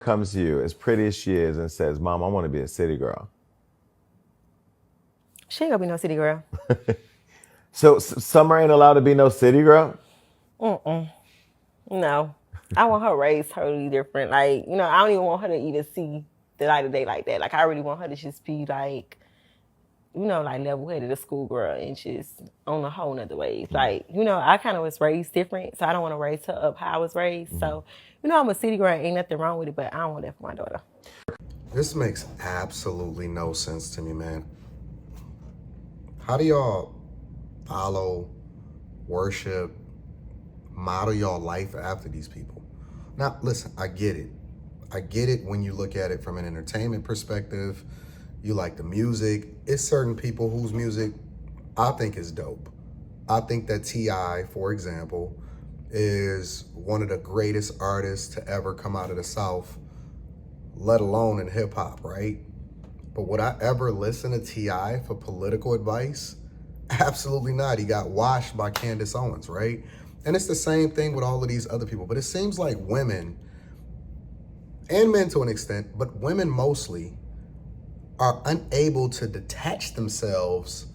Comes to you as pretty as she is and says, Mom, I want to be a city girl. She ain't gonna be no city girl. So Summer ain't allowed to be no city girl? No. I want her raised totally different. Like, I don't even want her to even see the light of day like that. Like, I really want her to just be like, like level-headed, a schoolgirl, and just on a whole nother wave. Like, I kind of was raised different, so I don't want to raise her up how I was raised. So, I'm a city girl, ain't nothing wrong with it, but I don't want that for my daughter. This makes absolutely no sense to me, man. How do y'all follow, worship, model y'all life after these people? Now, listen, I get it. I get it when you look at it from an entertainment perspective. You like the music. It's certain people whose music I think is dope. I think that T.I., for example, is one of the greatest artists to ever come out of the South, let alone in hip hop, right? But would I ever listen to T.I. for political advice? Absolutely not. He got washed by Candace Owens, right? And it's the same thing with all of these other people. But it seems like women, and men to an extent, but women mostly, are unable to detach themselves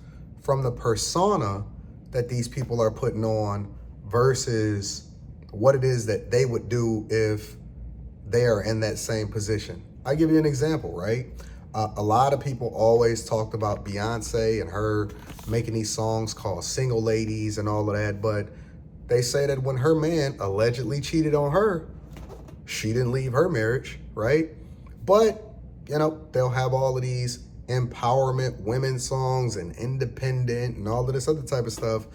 from the persona that these people are putting on versus what it is that they would do if they are in that same position. I give you an example, right? A lot of people always talked about Beyonce and her making these songs called Single Ladies and all of that, but they say that when her man allegedly cheated on her, she didn't leave her marriage, right? But they'll have all of these empowerment women songs and independent and all of this other type of stuff.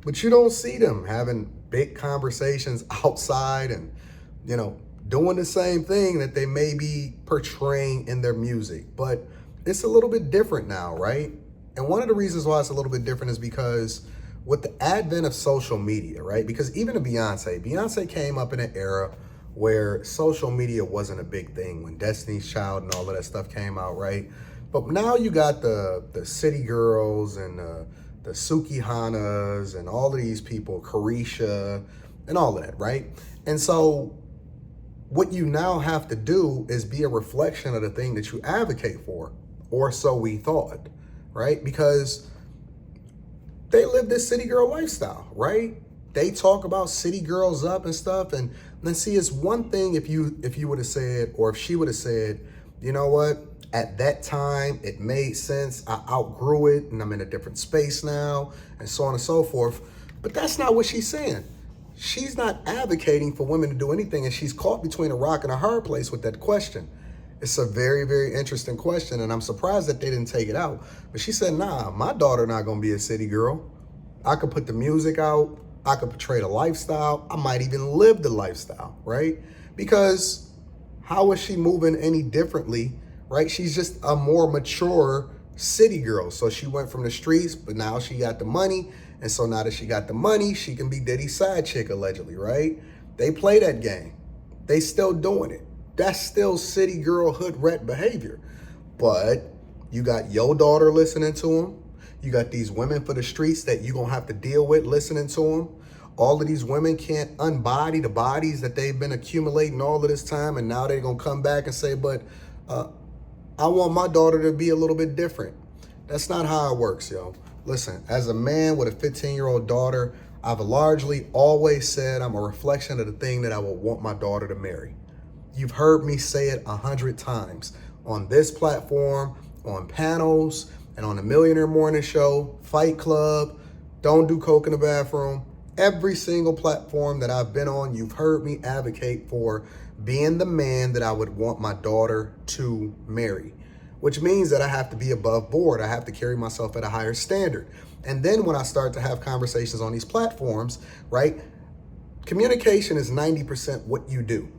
But you don't see them having big conversations outside and, doing the same thing that they may be portraying in their music. But it's a little bit different now, right? And one of the reasons why it's a little bit different is because with the advent of social media, right? Because even to Beyonce came up in an era where social media wasn't a big thing when Destiny's Child and all of that stuff came out, right? But now you got the city girls and the Sukihanas and all of these people, Caresha and all of that, right? And so what you now have to do is be a reflection of the thing that you advocate for, or so we thought, right? Because they live this city girl lifestyle, right? They talk about city girls up and stuff. And then see, it's one thing if you would have said, or if she would have said, you know what, at that time it made sense, I outgrew it and I'm in a different space now, and so on and so forth. But that's not what she's saying. She's not advocating for women to do anything, and she's caught between a rock and a hard place with that question. It's a very, very interesting question, and I'm surprised that they didn't take it out. But she said, nah, my daughter not gonna be a city girl. I could put the music out, I could portray the lifestyle, I might even live the lifestyle, right? Because how is she moving any differently, right? She's just a more mature city girl. So she went from the streets, but now she got the money. And so now that she got the money, she can be Diddy's side chick, allegedly, right? They play that game. They still doing it. That's still city girl hood rat behavior. But you got your daughter listening to them. You got these women for the streets that you're going to have to deal with listening to them. All of these women can't unbody the bodies that they've been accumulating all of this time. And now they're going to come back and say, but I want my daughter to be a little bit different. That's not how it works, yo. Listen, as a man with a 15-year-old daughter, I've largely always said I'm a reflection of the thing that I would want my daughter to marry. You've heard me say it 100 times on this platform, on panels, and on the Millionaire Morning Show, Fight Club, Don't Do Coke in the Bathroom. Every single platform that I've been on, you've heard me advocate for being the man that I would want my daughter to marry, which means that I have to be above board. I have to carry myself at a higher standard. And then when I start to have conversations on these platforms, right, communication is 90% what you do.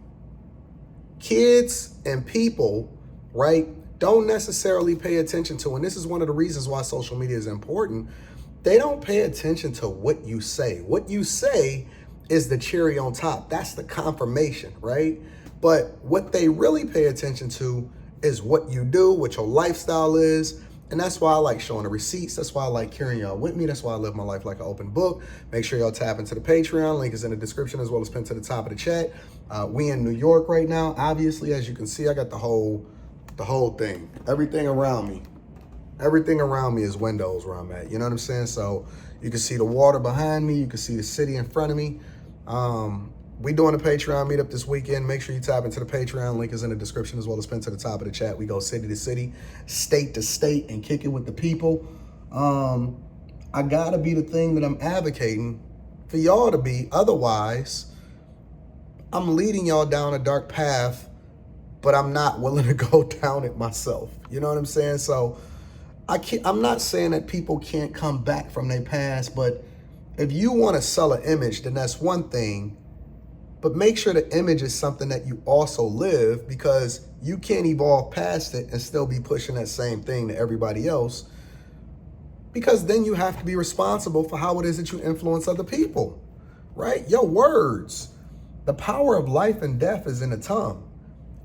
Kids and people, right, don't necessarily pay attention to, and this is one of the reasons why social media is important, they don't pay attention to what you say. What you say is the cherry on top. That's the confirmation, right? But what they really pay attention to is what you do, what your lifestyle is, And that's why I like showing the receipts. That's why I like carrying y'all with me. That's why I live my life like an open book. Make sure y'all tap into the Patreon. Link is in the description as well as pinned to the top of the chat. We in New York right now. Obviously, as you can see, I got the whole thing. Everything around me. Everything around me is windows where I'm at. You know what I'm saying? So you can see the water behind me. You can see the city in front of me. We doing a Patreon meetup this weekend. Make sure you tap into the Patreon. Link is in the description as well as pinned to the top of the chat. We go city to city, state to state, and kick it with the people. I gotta be the thing that I'm advocating for y'all to be. Otherwise, I'm leading y'all down a dark path, but I'm not willing to go down it myself. You know what I'm saying? So I'm not saying that people can't come back from their past, but if you want to sell an image, then that's one thing. But make sure the image is something that you also live, because you can't evolve past it and still be pushing that same thing to everybody else, because then you have to be responsible for how it is that you influence other people, right? Your words, the power of life and death is in the tongue.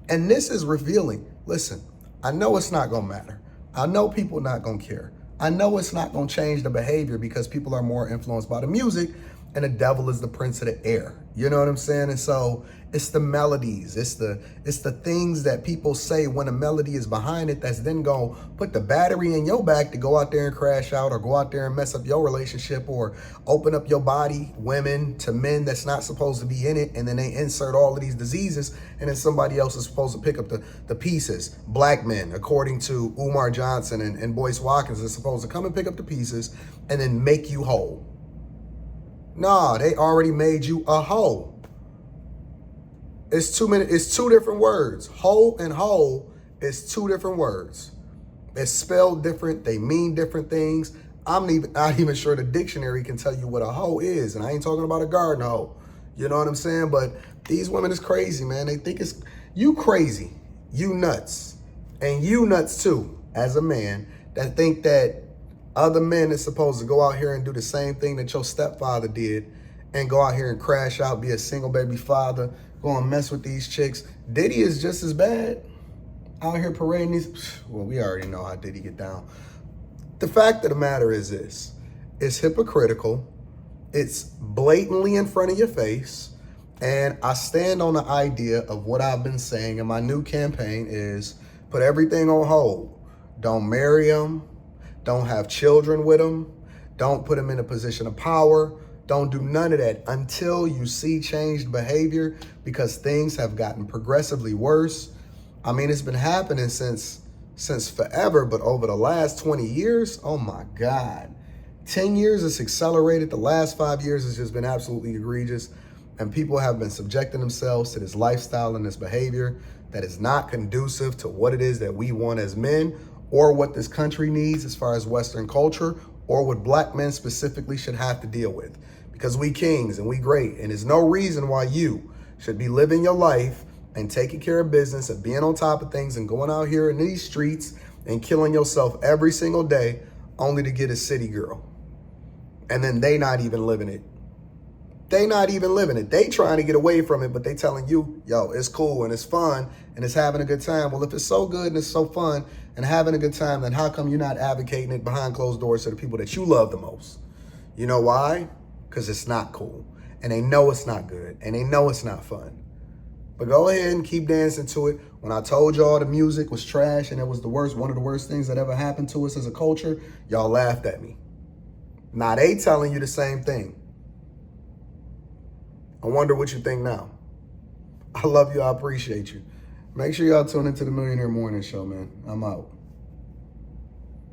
And this is revealing. Listen, I know it's not going to matter. I know people not going to care. I know it's not going to change the behavior because people are more influenced by the music, and the devil is the prince of the air. You know what I'm saying? And so it's the melodies, it's the things that people say when a melody is behind it that's then going to put the battery in your back to go out there and crash out, or go out there and mess up your relationship, or open up your body, women to men that's not supposed to be in it, and then they insert all of these diseases, and then somebody else is supposed to pick up the pieces. Black men, according to Umar Johnson and Boyce Watkins, is supposed to come and pick up the pieces and then make you whole. Nah, they already made you a hoe. It's two different words. Hoe and whole is two different words. It's spelled different. They mean different things. I'm not even sure the dictionary can tell you what a hoe is. And I ain't talking about a garden hoe. You know what I'm saying? But these women is crazy, man. They think it's you crazy. You nuts. And you nuts too, as a man, that think that other men is supposed to go out here and do the same thing that your stepfather did, and go out here and crash out, be a single baby father, go and mess with these chicks. Diddy is just as bad out here parading these. Well, we already know how Diddy get down. The fact of the matter is this. It's hypocritical. It's blatantly in front of your face. And I stand on the idea of what I've been saying in my new campaign is put everything on hold. Don't marry them. Don't have children with them. Don't put them in a position of power. Don't do none of that until you see changed behavior, because things have gotten progressively worse. I mean, it's been happening since forever, but over the last 20 years, oh my God. 10 years it's accelerated. The last 5 years has just been absolutely egregious. And people have been subjecting themselves to this lifestyle and this behavior that is not conducive to what it is that we want as men, or what this country needs as far as Western culture, or what black men specifically should have to deal with. Because we kings and we great, and there's no reason why you should be living your life and taking care of business and being on top of things and going out here in these streets and killing yourself every single day only to get a city girl. And then they not even living it. They not even living it. They trying to get away from it, but they telling you, yo, it's cool and it's fun and it's having a good time. Well, if it's so good and it's so fun and having a good time, then how come you're not advocating it behind closed doors to the people that you love the most? You know why? Because it's not cool. And they know it's not good. And they know it's not fun. But go ahead and keep dancing to it. When I told y'all the music was trash and it was one of the worst things that ever happened to us as a culture, y'all laughed at me. Now they telling you the same thing. I wonder what you think now. I love you. I appreciate you. Make sure y'all tune into the Millionaire Morning Show, man. I'm out.